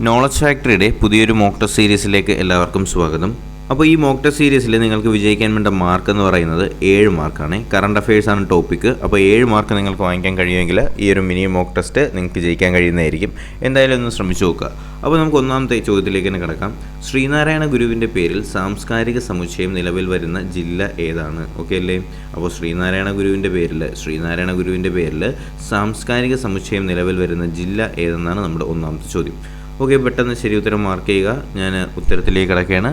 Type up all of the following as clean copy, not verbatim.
Knowledge ഫാക്ടറിയുടെ പുതിയൊരു mock test സീരീസിലേക്ക് എല്ലാവർക്കും സ്വാഗതം. അപ്പോൾ ഈ മോക്ക് ടെസ്റ്റ് സീരീസിൽ നിങ്ങൾക്ക് വിജയിക്കാൻ വേണ്ട മാർക്ക് എന്ന് പറയുന്നത് 7 മാർക്കാണ്. കറണ്ട് അഫയേഴ്സ് ആണ് ടോപ്പിക്ക്. അപ്പോൾ 7 മാർക്ക് നിങ്ങൾക്ക് വാങ്ങിക്കാൻ കഴിയുമെങ്കിൽ ഈ ഒരു മിനി മോക്ക് ടെസ്റ്റ് നിങ്ങൾക്ക് ജയിക്കാൻ കഴിയുന്നതായിരിക്കും. എന്തായാലും ഒന്ന് ശ്രമിച്ചു നോക്കുക. അപ്പോൾ നമുക്ക് ഒന്നാമത്തെ ചോദ്യത്തിലേക്ക് തന്നെ കിടക്കാം. ശ്രീനാരായണ ഗുരുവിൻ്റെ പേരിൽ സാംസ്കാരിക സമുച്ചയം നിലവിൽ വരുന്ന ജില്ല ഏതാണ്? ഓക്കെ അല്ലേ? അപ്പോൾ ശ്രീനാരായണ ഗുരുവിൻ്റെ പേരിൽ സാംസ്കാരിക സമുച്ചയം നിലവിൽ വരുന്ന ജില്ല ഏതെന്നാണ് നമ്മുടെ ഒന്നാമത്തെ ചോദ്യം. ഓക്കെ, പെട്ടെന്ന് ശരി ഉത്തരം മാർക്ക് ചെയ്യുക. ഞാൻ ഉത്തരത്തിലേക്ക് കിടക്കുകയാണ്.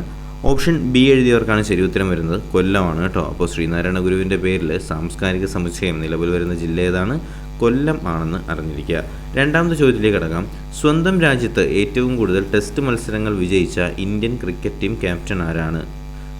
ഓപ്ഷൻ ബി എഴുതിയവർക്കാണ് ശരി ഉത്തരം വരുന്നത്. കൊല്ലമാണ് കേട്ടോ. അപ്പോൾ ശ്രീനാരായണ ഗുരുവിൻ്റെ പേരിൽ സാംസ്കാരിക സമുച്ചയം നിലവിൽ വരുന്ന ജില്ല ഏതാണ്? കൊല്ലം ആണെന്ന് അറിഞ്ഞിരിക്കുക. രണ്ടാമത്തെ ചോദ്യത്തിലേക്ക് കിടക്കാം. സ്വന്തം രാജ്യത്ത് ഏറ്റവും കൂടുതൽ ടെസ്റ്റ് മത്സരങ്ങൾ വിജയിച്ച ഇന്ത്യൻ ക്രിക്കറ്റ് ടീം ക്യാപ്റ്റൻ ആരാണ്?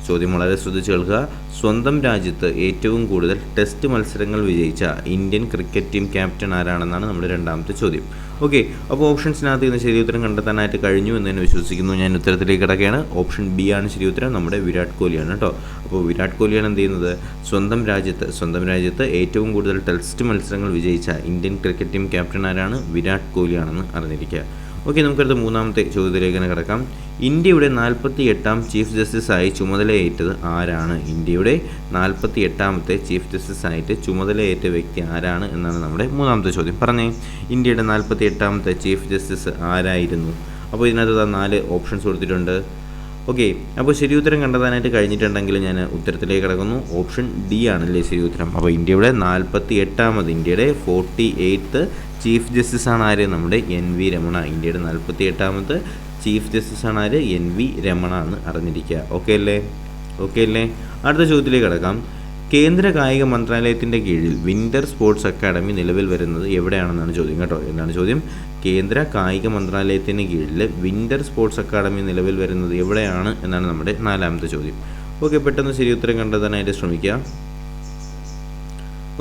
ചോദ്യം വളരെ ശ്രദ്ധിച്ച് കേൾക്കുക. സ്വന്തം രാജ്യത്ത് ഏറ്റവും കൂടുതൽ ടെസ്റ്റ് മത്സരങ്ങൾ വിജയിച്ച ഇന്ത്യൻ ക്രിക്കറ്റ് ടീം ക്യാപ്റ്റൻ ആരാണെന്നാണ് നമ്മുടെ രണ്ടാമത്തെ ചോദ്യം. ഓക്കെ, അപ്പോൾ ഓപ്ഷൻസിനകത്ത് ഇന്ന് ശരി ഉത്തരം കണ്ടെത്താനായിട്ട് കഴിഞ്ഞു എന്ന് തന്നെ വിശ്വസിക്കുന്നു. ഞാൻ ഉത്തരത്തിലേക്ക് കിടക്കുകയാണ്. ഓപ്ഷൻ ബി ആണ് ശരി ഉത്തരം. നമ്മുടെ വിരാട് കോഹ്ലിയാണ് കേട്ടോ. അപ്പോൾ വിരാട് കോഹ്ലിയാണ് എന്ത് ചെയ്യുന്നത്? സ്വന്തം രാജ്യത്ത് ഏറ്റവും കൂടുതൽ ടെസ്റ്റ് മത്സരങ്ങൾ വിജയിച്ച ഇന്ത്യൻ ക്രിക്കറ്റ് ടീം ക്യാപ്റ്റൻ ആരാണ്? വിരാട് കോഹ്ലിയാണെന്ന് അറിഞ്ഞിരിക്കുക. ഓക്കെ, നമുക്കടുത്ത് മൂന്നാമത്തെ ചോദ്യത്തിലേക്ക് തന്നെ കിടക്കാം. ഇന്ത്യയുടെ 48ാം ചീഫ് ജസ്റ്റിസായി ചുമതലയേറ്റത് ആരാണ്? ഇന്ത്യയുടെ 48ാമത്തെ ചീഫ് ജസ്റ്റിസായിട്ട് ചുമതലയേറ്റ വ്യക്തി ആരാണ് എന്നാണ് നമ്മുടെ മൂന്നാമത്തെ ചോദ്യം. പറഞ്ഞേ, ഇന്ത്യയുടെ 48ാമത്തെ ചീഫ് ജസ്റ്റിസ് ആരായിരുന്നു? അപ്പോൾ ഇതിനകത്ത് 4 ഓപ്ഷൻസ് കൊടുത്തിട്ടുണ്ട്. ഓക്കെ, അപ്പോൾ ശരി ഉത്തരം കണ്ടെത്താനായിട്ട് കഴിഞ്ഞിട്ടുണ്ടെങ്കിൽ ഞാൻ ഉത്തരത്തിലേക്ക് കിടക്കുന്നു. ഓപ്ഷൻ ഡി ആണല്ലേ ശരി ഉത്തരം. അപ്പോൾ ഇന്ത്യയുടെ 48ാമത്, ഇന്ത്യയുടെ 48th ചീഫ് ജസ്റ്റിസാണ് ആര്? നമ്മുടെ NV രമണ. ഇന്ത്യയുടെ 48ാമത് ചീഫ് ജസ്റ്റിസാണ് ആര്? NV രമണ എന്ന് അറിഞ്ഞിരിക്കുക. ഓക്കെ അല്ലേ? അടുത്ത ചോദ്യത്തിലേക്ക് കിടക്കാം. കേന്ദ്ര കായിക മന്ത്രാലയത്തിൻ്റെ കീഴിൽ വിൻ്റർ സ്പോർട്സ് അക്കാദമി നിലവിൽ വരുന്നത് എവിടെയാണെന്നാണ് ചോദ്യം കേട്ടോ. എന്താണ് ചോദ്യം? കേന്ദ്ര കായിക മന്ത്രാലയത്തിന് കീഴിൽ വിൻ്റർ സ്പോർട്സ് അക്കാദമി നിലവിൽ വരുന്നത് എവിടെയാണ് എന്നാണ് നമ്മുടെ നാലാമത്തെ ചോദ്യം. ഓക്കെ, പെട്ടെന്ന് ശരി ഉത്തരം കണ്ടെത്താനായിട്ട് ശ്രമിക്കുക.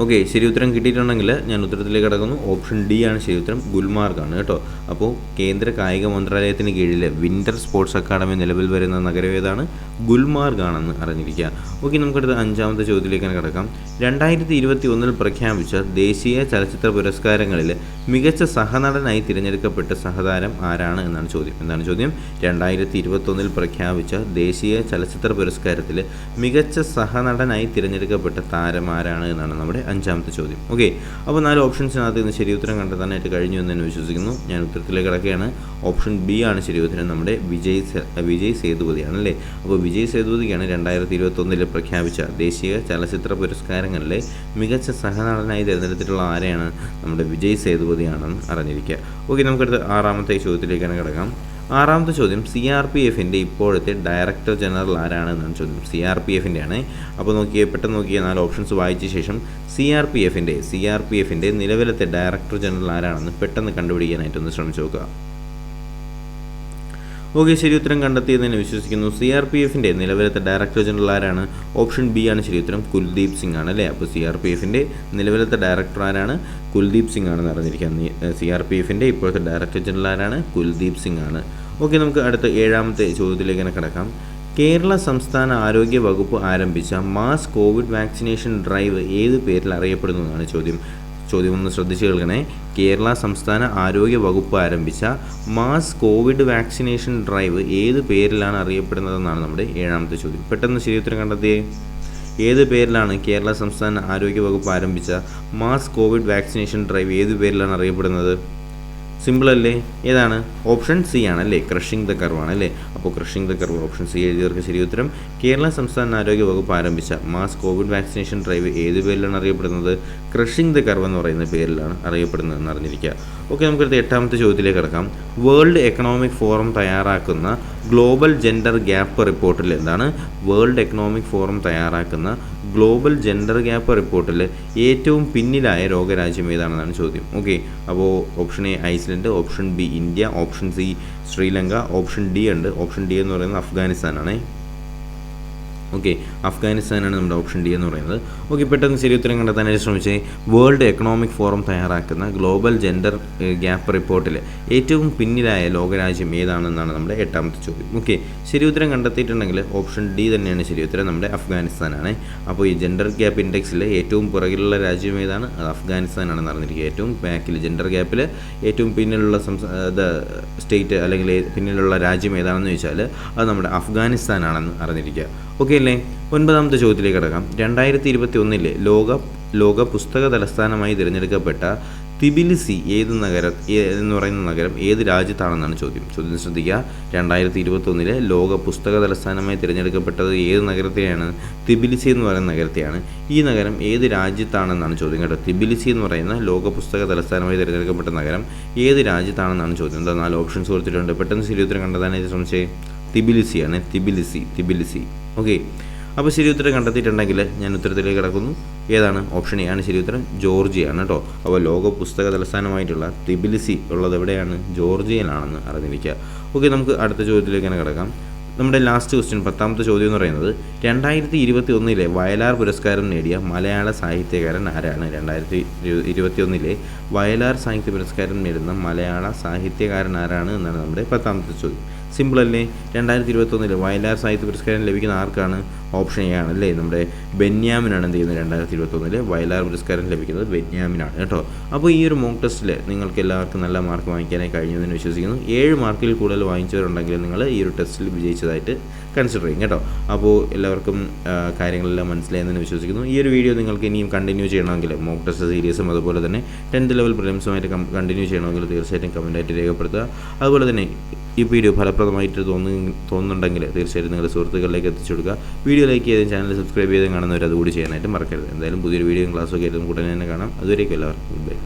ഓക്കെ, ശരി ഉത്തരം കിട്ടിയിട്ടുണ്ടെങ്കിൽ ഞാൻ ഉത്തരത്തിലേക്ക് കിടക്കുന്നു. ഓപ്ഷൻ ഡി ആണ് ശരി ഉത്തരം. ഗുൽമാർഗാണ് കേട്ടോ. അപ്പോൾ കേന്ദ്ര കായിക മന്ത്രാലയത്തിന് കീഴിൽ വിൻ്റർ സ്പോർട്സ് അക്കാദമി നിലവിൽ വരുന്ന നഗരം ഏതാണ്? ഗുൽമാർഗ് ആണെന്ന് അറിഞ്ഞിരിക്കുക. ഓക്കെ, നമുക്കടുത്ത് അഞ്ചാമത്തെ ചോദ്യത്തിലേക്ക് കിടക്കാം. 2021 പ്രഖ്യാപിച്ച ദേശീയ ചലച്ചിത്ര പുരസ്കാരങ്ങളിൽ മികച്ച സഹനടനായി തിരഞ്ഞെടുക്കപ്പെട്ട സഹതാരം ആരാണ് എന്നാണ് ചോദ്യം. എന്താണ് ചോദ്യം? 2021 പ്രഖ്യാപിച്ച ദേശീയ ചലച്ചിത്ര പുരസ്കാരത്തിൽ മികച്ച സഹനടനായി തിരഞ്ഞെടുക്കപ്പെട്ട താരം ആരാണ് എന്നാണ് നമ്മുടെ അഞ്ചാമത്തെ ചോദ്യം. ഓക്കെ, അപ്പോൾ 4 ഓപ്ഷൻസിനകത്ത് ഇന്ന് ശരി ഉത്തരം കണ്ടെത്താനായിട്ട് കഴിഞ്ഞു എന്ന് തന്നെ വിശ്വസിക്കുന്നു. ഞാൻ ഉത്തരത്തിലേക്ക് കിടക്കുകയാണ്. ഓപ്ഷൻ ബി ആണ് ശരി ഉത്തരം. നമ്മുടെ വിജയ് സേതുപതിയാണ് അല്ലേ. അപ്പോൾ വിജയ് സേതുപതിക്കാണ് 2021 പ്രഖ്യാപിച്ച ദേശീയ ചലച്ചിത്ര പുരസ്കാരങ്ങളിലെ മികച്ച സഹനടനായി തിരഞ്ഞെടുത്തിട്ടുള്ള ആരെയാണ്? നമ്മുടെ വിജയ് സേതുപതിയാണെന്ന് അറിഞ്ഞിരിക്കുക. ഓക്കെ, നമുക്കടുത്ത് ആറാമത്തെ ചോദ്യത്തിലേക്കാണ് കിടക്കാം. ആറാമത്തെ ചോദ്യം. CRPFൻ്റെ ഇപ്പോഴത്തെ ഡയറക്ടർ ജനറൽ ആരാണ് എന്നാണ് ചോദ്യം. CRPFൻ്റെ ആണ്. അപ്പോൾ പെട്ടെന്ന് നോക്കിയ 4 ഓപ്ഷൻസ് വായിച്ച ശേഷം CRPFൻ്റെ നിലവിലത്തെ ഡയറക്ടർ ജനറൽ ആരാണെന്ന് പെട്ടെന്ന് കണ്ടുപിടിക്കാനായിട്ടൊന്ന് ശ്രമിച്ചു നോക്കുക. ഓക്കെ, ശരി ഉത്തരം കണ്ടെത്തിയതെന്ന് വിശ്വസിക്കുന്നു. CRPFൻ്റെ നിലവിലത്തെ ഡയറക്ടർ ജനറൽ ആരാണ്? ഓപ്ഷൻ ബി ആണ് ശരി ഉത്തരം. കുൽദീപ് സിംഗ് ആണ് അല്ലേ. അപ്പോൾ CRPFൻ്റെ നിലവിലത്തെ ഡയറക്ടർ ആരാണ്? കുൽദീപ് സിംഗ് ആണെന്ന് അറിഞ്ഞിരിക്കാം. CRPFൻ്റെ ഇപ്പോഴത്തെ ഡയറക്ടർ ജനറൽ ആരാണ്? കുൽദീപ് സിംഗ് ആണ്. ഓക്കെ, നമുക്ക് അടുത്ത ഏഴാമത്തെ ചോദ്യത്തിലേക്ക് തന്നെ കിടക്കാം. കേരള സംസ്ഥാന ആരോഗ്യ വകുപ്പ് ആരംഭിച്ച മാസ് കോവിഡ് വാക്സിനേഷൻ ഡ്രൈവ് ഏത് പേരിൽ അറിയപ്പെടുന്നു എന്നാണ് ചോദ്യം. ചോദ്യം ഒന്ന് ശ്രദ്ധിച്ച് കേൾക്കണേ. കേരള സംസ്ഥാന ആരോഗ്യ വകുപ്പ് ആരംഭിച്ച മാസ് കോവിഡ് വാക്സിനേഷൻ ഡ്രൈവ് ഏത് പേരിലാണ് അറിയപ്പെടുന്നതെന്നാണ് നമ്മുടെ ഏഴാമത്തെ ചോദ്യം. പെട്ടെന്ന് ശരി ഉത്തരം കണ്ടെത്തിയേ. ഏത് പേരിലാണ് കേരള സംസ്ഥാന ആരോഗ്യ വകുപ്പ് ആരംഭിച്ച മാസ് കോവിഡ് വാക്സിനേഷൻ ഡ്രൈവ് ഏത് പേരിലാണ് അറിയപ്പെടുന്നത്? സിമ്പിൾ അല്ലേ? ഏതാണ്? ഓപ്ഷൻ സി ആണല്ലേ. ക്രഷിംഗ് ദ കർവ് ആണല്ലേ. അപ്പോൾ crushing the curve option C എഴുതിയവർക്ക് ശരി ഉത്തരം. കേരള സംസ്ഥാന ആരോഗ്യ വകുപ്പ് ആരംഭിച്ച മാസ് കോവിഡ് വാക്സിനേഷൻ ഡ്രൈവ് ഏത് പേരിലാണ് അറിയപ്പെടുന്നത്? ക്രഷിംഗ് ദ കർവ് എന്ന് പറയുന്ന പേരിലാണ് അറിയപ്പെടുന്നതെന്ന് അറിഞ്ഞിരിക്കുക. ഓക്കെ, നമുക്കടുത്ത് എട്ടാമത്തെ ചോദ്യത്തിലേക്ക് കിടക്കാം. വേൾഡ് എക്കണോമിക് ഫോറം തയ്യാറാക്കുന്ന ഗ്ലോബൽ ജെൻഡർ ഗ്യാപ്പ് റിപ്പോർട്ടിൽ എന്താണ്? വേൾഡ് എക്കണോമിക് ഫോറം തയ്യാറാക്കുന്ന ഗ്ലോബൽ ജെൻഡർ ഗ്യാപ്പ് റിപ്പോർട്ടിൽ ഏറ്റവും പിന്നിലായ ലോകരാജ്യം ഏതാണെന്നാണ് ചോദ്യം. ഓക്കെ, അപ്പോൾ option A Iceland, option B India, option C Sri Lanka, option D ഉണ്ട്. ഓപ്ഷൻ ഡി എന്ന് പറയുന്നത് അഫ്ഗാനിസ്ഥാനാണ്. ഓക്കെ, അഫ്ഗാനിസ്ഥാനാണ് നമ്മുടെ ഓപ്ഷൻ ഡി എന്ന് പറയുന്നത്. ഓക്കെ, പെട്ടെന്ന് ശരി ഉത്തരം കണ്ടെത്താനായിട്ട് ശ്രമിച്ചേ. വേൾഡ് എക്കണോമിക് ഫോറം തയ്യാറാക്കുന്ന ഗ്ലോബൽ ജെൻഡർ ഗ്യാപ്പ് റിപ്പോർട്ടിൽ ഏറ്റവും പിന്നിലായ ലോകരാജ്യം ഏതാണെന്നാണ് നമ്മുടെ 8ാമത്തെ ചോദ്യം. ഓക്കെ, ശരി ഉത്തരം കണ്ടെത്തിയിട്ടുണ്ടെങ്കിൽ ഓപ്ഷൻ ഡി തന്നെയാണ് ശരി ഉത്തരം, നമ്മുടെ അഫ്ഗാനിസ്ഥാനാണ്. അപ്പോൾ ഈ ജെൻഡർ ഗ്യാപ്പ് ഇൻഡെക്സിൽ ഏറ്റവും പുറകിലുള്ള രാജ്യം ഏതാണ്? അത് അഫ്ഗാനിസ്ഥാനാണെന്ന് അറിഞ്ഞിരിക്കുക. ഏറ്റവും ബാക്കിൽ ജെൻഡർ ഗ്യാപ്പിൽ ഏറ്റവും പിന്നിലുള്ള സ്റ്റേറ്റ് അല്ലെങ്കിൽ പിന്നിലുള്ള രാജ്യം ഏതാണെന്ന് ചോദിച്ചാൽ അത് നമ്മുടെ അഫ്ഗാനിസ്ഥാനാണെന്ന് അറിഞ്ഞിരിക്കുക. ഓക്കെ അല്ലേ? 9ാമത്തെ ചോദ്യത്തിലേക്ക് കിടക്കാം. 2021 ലോക പുസ്തക തലസ്ഥാനമായി തിരഞ്ഞെടുക്കപ്പെട്ട തിബിലിസി എന്ന് പറയുന്ന നഗരം ഏത് രാജ്യത്താണെന്നാണ് ചോദ്യം. ശ്രദ്ധിക്കുക, 2021 ലോക പുസ്തക തലസ്ഥാനമായി തിരഞ്ഞെടുക്കപ്പെട്ടത് ഏത് നഗരത്തെയാണ്? തിബിലിസി എന്ന് പറയുന്ന നഗരത്തെയാണ്. ഈ നഗരം ഏത് രാജ്യത്താണെന്നാണ് ചോദ്യം കേട്ടോ. തിബിലിസി എന്ന് പറയുന്ന ലോക പുസ്തക തലസ്ഥാനമായി തിരഞ്ഞെടുക്കപ്പെട്ട നഗരം ഏത് രാജ്യത്താണെന്നാണ് ചോദ്യം. എന്താ 4 ഓപ്ഷൻസ് കൊടുത്തിട്ടുണ്ട്. പെട്ടെന്ന് ശരി ഉത്തരം കണ്ടെത്താനായിട്ട് ശ്രമിച്ചേ. തിബിലിസിയാണ്, തിബിലിസി. ഓക്കെ, അപ്പോൾ ശരി ഉത്തരം കണ്ടെത്തിയിട്ടുണ്ടെങ്കിൽ ഞാൻ ഉത്തരത്തിലേക്ക് കിടക്കുന്നു. ഏതാണ്? ഓപ്ഷൻ എ ആണ് ശരി ഉത്തരം, ജോർജിയാണ് കേട്ടോ. അപ്പോൾ ലോക പുസ്തക തലസ്ഥാനമായിട്ടുള്ള തിബിലിസി ഉള്ളത് എവിടെയാണ്? ജോർജിയയിലാണെന്ന് അറിഞ്ഞിരിക്കുക. ഓക്കെ, നമുക്ക് അടുത്ത ചോദ്യത്തിലേക്ക് തന്നെ കിടക്കാം. നമ്മുടെ ലാസ്റ്റ് ക്വസ്റ്റ്യൻ 10ാമത്തെ ചോദ്യം എന്ന് പറയുന്നത് 2021 വയലാർ പുരസ്കാരം നേടിയ മലയാള സാഹിത്യകാരൻ ആരാണ്? 2021 വയലാർ സാഹിത്യ പുരസ്കാരം നേടുന്ന മലയാള സാഹിത്യകാരൻ ആരാണ് എന്നാണ് നമ്മുടെ 10ാമത്തെ ചോദ്യം. സിമ്പിൾ അല്ലേ? 2021 വയലാർ സാഹിത്യ പുരസ്കാരം ലഭിക്കുന്ന ആർക്കാണ്? ഓപ്ഷൻ എ ആണ് അല്ലേ, നമ്മുടെ ബെന്യാമിനാണ് എന്ത് ചെയ്യുന്നത്. 2021 വയലാർ പുരസ്കാരം ലഭിക്കുന്നത് ബെന്യാമിനാണ് കേട്ടോ. അപ്പോൾ ഈ ഒരു മോക്ക് ടെസ്റ്റിൽ നിങ്ങൾക്ക് എല്ലാവർക്കും നല്ല മാർക്ക് വാങ്ങിക്കാനായി കഴിഞ്ഞതെന്ന് വിശ്വസിക്കുന്നു. 7 മാർക്കിൽ കൂടുതൽ വാങ്ങിച്ചവരുണ്ടെങ്കിൽ നിങ്ങൾ ഈ ഒരു ടെസ്റ്റിൽ വിജയിച്ചതായിട്ട് കൺസിഡർ ചെയ്യും കേട്ടോ. അപ്പോൾ എല്ലാവർക്കും കാര്യങ്ങളെല്ലാം മനസ്സിലായെന്ന് വിശ്വസിക്കുന്നു. ഈ ഒരു വീഡിയോ നിങ്ങൾക്ക് ഇനിയും കണ്ടിന്യൂ ചെയ്യണമെങ്കിൽ മോക്ക് ടെസ്റ്റ് സീരീസും അതുപോലെ തന്നെ 10th ലെവൽ പ്രിലിംസുമായിട്ട് കണ്ടിന്യൂ ചെയ്യണമെങ്കിൽ തീർച്ചയായിട്ടും കമൻറ്റായിട്ട് രേഖപ്പെടുത്തുക. അതുപോലെ തന്നെ ഈ വീഡിയോ ഫലപ്രദമായിട്ട് തോന്നുന്നുണ്ടെങ്കിൽ തീർച്ചയായിട്ടും നിങ്ങളുടെ സുഹൃത്തുക്കളിലേക്ക് എത്തിച്ചു കൊടുക്കുക. വീഡിയോ ലൈക്ക് ചെയ്തും ചാനൽ സബ്സ്ക്രൈബ് ചെയ്തും കാണുന്നവർ അതുകൂടി ചെയ്യാനായിട്ട് മറക്കരുത്. എന്തായാലും പുതിയൊരു വീഡിയോയും ക്ലാസ്സൊക്കെ ആയിട്ട് ഉടനെ തന്നെ കാണാം. അതുവരേക്കും എല്ലാവർക്കും ഗുഡ് ബൈ.